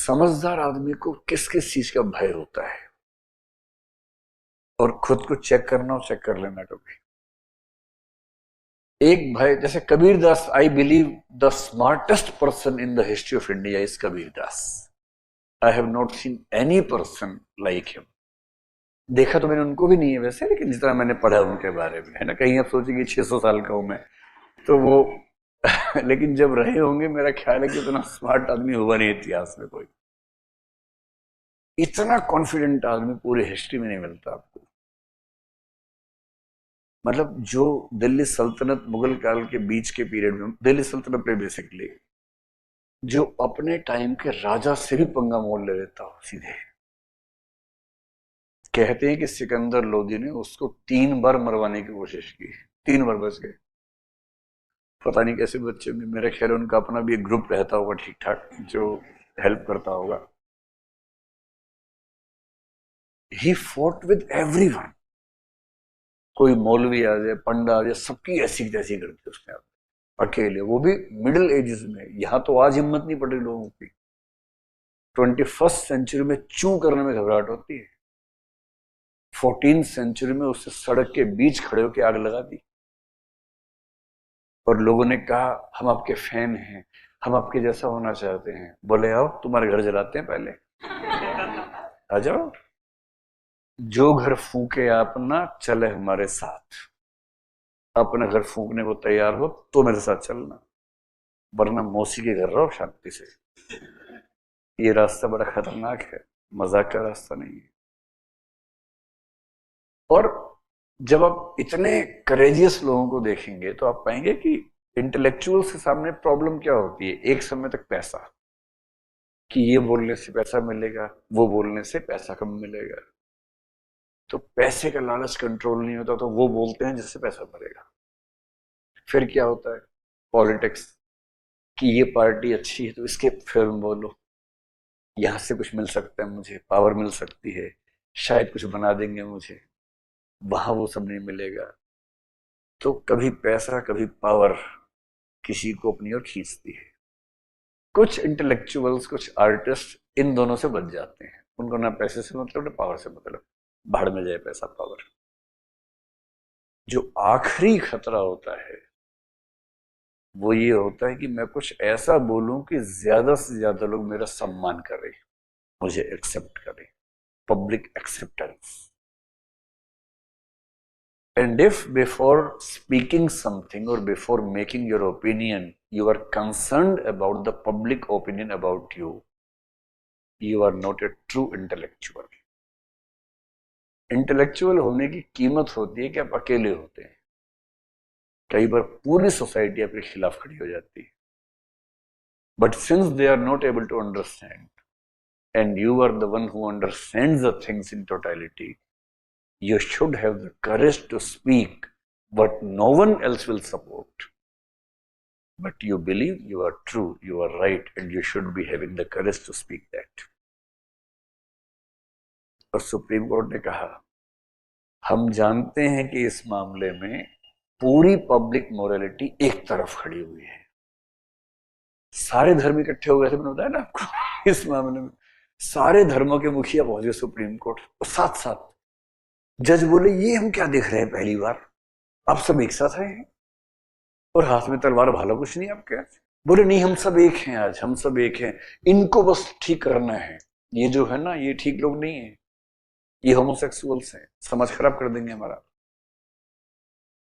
समझदार आदमी को किस किस चीज का भय होता है, और खुद को चेक करना और चेक कर लेना कभी। एक भय, जैसे Kabir Das, I believe the smartest person in the history of India is Kabir Das. I have not seen any person like him. देखा तो मैंने उनको भी नहीं है वैसे, लेकिन जितना मैंने पढ़ा उनके बारे में, है ना। कहीं आप सोचेंगे 600 साल का हूं मैं, तो वो लेकिन जब रहे होंगे, मेरा ख्याल है कि उतना स्मार्ट आदमी हुआ नहीं इतिहास में कोई। इतना कॉन्फिडेंट आदमी पूरी हिस्ट्री में नहीं मिलता आपको। मतलब जो दिल्ली सल्तनत मुगल काल के बीच के पीरियड में, दिल्ली सल्तनत में बेसिकली जो अपने टाइम के राजा से भी पंगा मोल ले लेता हो सीधे। कहते हैं कि सिकंदर लोदी ने उसको 3 बार मरवाने की कोशिश की, 3 बार बच गए। पता नहीं कैसे बच्चे में, मेरे ख्याल उनका अपना भी एक ग्रुप रहता होगा ठीक ठाक जो हेल्प करता होगा। He fought with everyone. कोई मौलवी आ जाए, पंडा आ जाए, सबकी ऐसी तैसी करती उसने अकेले, वो भी मिडिल एजेस में। यहां तो आज हिम्मत नहीं पड़ रही लोगों की। 21st सेंचुरी में चू करने में घबराहट होती है। 14th सेंचुरी में उससे सड़क के बीच खड़े होकर आग लगा दी, और लोगों ने कहा हम आपके फैन हैं, हम आपके जैसा होना चाहते हैं। बोले आओ तुम्हारे घर जलाते हैं, पहले आ जाओ। जो घर फूके अपना चले हमारे साथ। अपना घर फूकने को तैयार हो तो मेरे साथ चलना, वरना मौसी के घर रहो शांति से। ये रास्ता बड़ा खतरनाक है, मजाक का रास्ता नहीं है। और जब आप इतने करेजियस लोगों को देखेंगे तो आप पाएंगे कि इंटेलेक्चुअल्स के सामने प्रॉब्लम क्या होती है। एक समय तक पैसा, कि ये बोलने से पैसा मिलेगा, वो बोलने से पैसा कम मिलेगा, तो पैसे का लालच कंट्रोल नहीं होता, तो वो बोलते हैं जिससे पैसा बढ़ेगा। फिर क्या होता है, पॉलिटिक्स, कि ये पार्टी अच्छी है तो इसके फिल्म बोलो, यहां से कुछ मिल सकता है, मुझे पावर मिल सकती है, शायद कुछ बना देंगे मुझे। वहां वो सब नहीं मिलेगा। तो कभी पैसा कभी पावर किसी को अपनी ओर खींचती है। कुछ इंटेलेक्चुअल्स, कुछ आर्टिस्ट इन दोनों से बच जाते हैं। उनको ना पैसे से मतलब ना पावर से मतलब, भाड़ में जाए पैसा पावर। जो आखिरी खतरा होता है वो ये होता है कि मैं कुछ ऐसा बोलूं कि ज्यादा से ज्यादा लोग मेरा सम्मान करें, मुझे एक्सेप्ट करें, public acceptance. And if before speaking something or before making your opinion, you are concerned about the public opinion about you, you are not a true intellectual. Intellectual होने की कीमत होती है कि आप अकेले होते हैं। कई बार पूरी सोसाइटी आपके खिलाफ खड़ी हो जाती है, but since they are not able to understand and you are the one who understands the things in totality, you should have the courage to speak what no one else will support. But you believe you are true, you are right, and you should be having the courage to speak that. और supreme Court ने कहा, हम जानते हैं कि इस मामले में पूरी पब्लिक मोरालिटी एक तरफ खड़ी हुई है। सारे धर्म इकट्ठे हो गए थे, मैंने बताया ना आपको। इस मामले में सारे धर्मों के मुखिया पहुंचे सुप्रीम कोर्ट, और साथ साथ जज बोले ये हम क्या देख रहे हैं, पहली बार आप सब एक साथ आए हैं और हाथ में तलवार भाला कुछ नहीं आपके। बोले नहीं, हम सब एक हैं, आज हम सब एक हैं, इनको बस ठीक करना है। ये जो है ना, ये ठीक लोग नहीं है, ये होमोसेक्सुअल्स हैं, समाज खराब कर देंगे हमारा।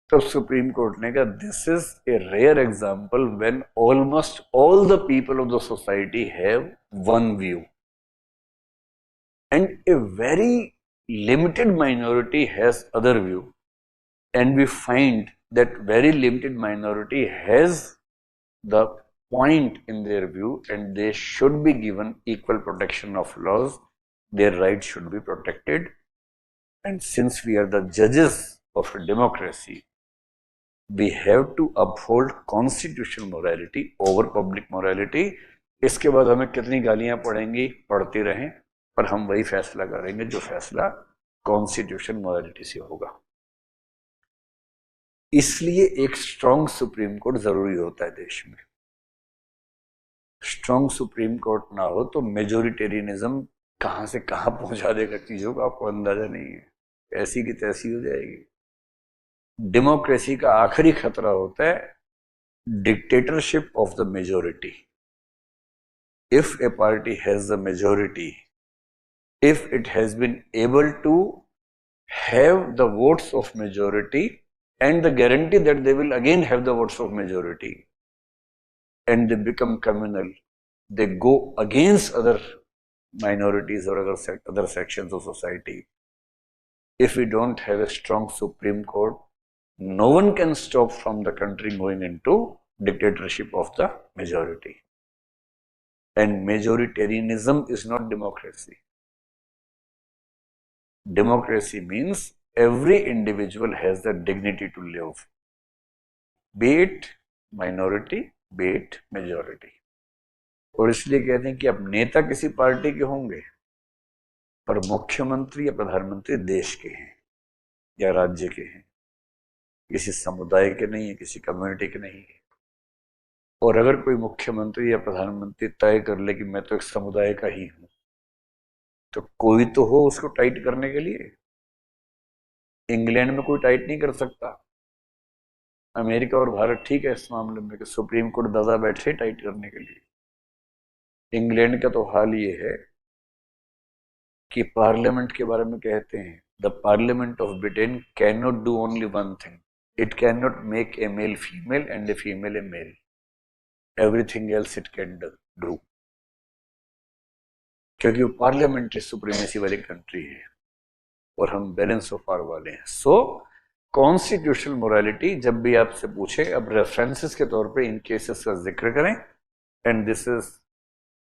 तो सुप्रीम कोर्ट ने कहा, this is a rare example when almost all the people of the society have one view and a very limited minority has other view, and we find that very limited minority has the point in their view, and they should be given equal protection of laws. Their rights should be protected, and since we are the judges of a democracy, we have to uphold constitutional morality over public morality. इसके बाद हमें कितनी गालियां पड़ेंगी, पढ़ती रहें, पर हम वही फैसला करेंगे जो फैसला कॉन्स्टिट्यूशन मॉरलिटी से होगा। इसलिए एक स्ट्रांग सुप्रीम कोर्ट जरूरी होता है देश में। स्ट्रॉन्ग सुप्रीम कोर्ट ना हो तो मेजोरिटेरियनिज्म कहां से कहां पहुंचा देगा चीजों का आपको अंदाजा नहीं है, ऐसी की तैसी हो जाएगी। डेमोक्रेसी का आखिरी खतरा होता है dictatorship of the majority. If A party has the majority, if it has been able to have the votes of majority and the guarantee that they will again have the votes of majority, and they become communal, they go against other minorities or other sections of society. If we don't have a strong Supreme Court, no one can stop from the country going into dictatorship of the majority. And majoritarianism is not democracy. Democracy means every individual has the dignity to live, be it minority, be it majority. और इसलिए कहते हैं कि अब नेता किसी party के होंगे पर मुख्यमंत्री या प्रधानमंत्री देश के हैं या राज्य के हैं, किसी समुदाय के नहीं है, किसी कम्युनिटी के नहीं है। और अगर कोई मुख्यमंत्री या प्रधानमंत्री तय कर ले कि मैं तो एक समुदाय का ही हूं, तो कोई तो हो उसको टाइट करने के लिए। इंग्लैंड में कोई टाइट नहीं कर सकता। अमेरिका और भारत ठीक है इस मामले में कि सुप्रीम कोर्ट दादा बैठे टाइट करने के लिए। इंग्लैंड का तो हाल ये है कि पार्लियामेंट के बारे में कहते हैं the parliament of Britain can not do only one thing, it can not make a male female and a female a male, everything else it can do, क्योंकि वो पार्लियामेंट्री सुप्रीमेसी वाली कंट्री है और हम बैलेंस ऑफ पावर वाले हैं। सो constitutional morality जब भी आपसे पूछे, अब रेफरेंसेस के तौर पे इन केसेस का जिक्र करें, एंड दिस इज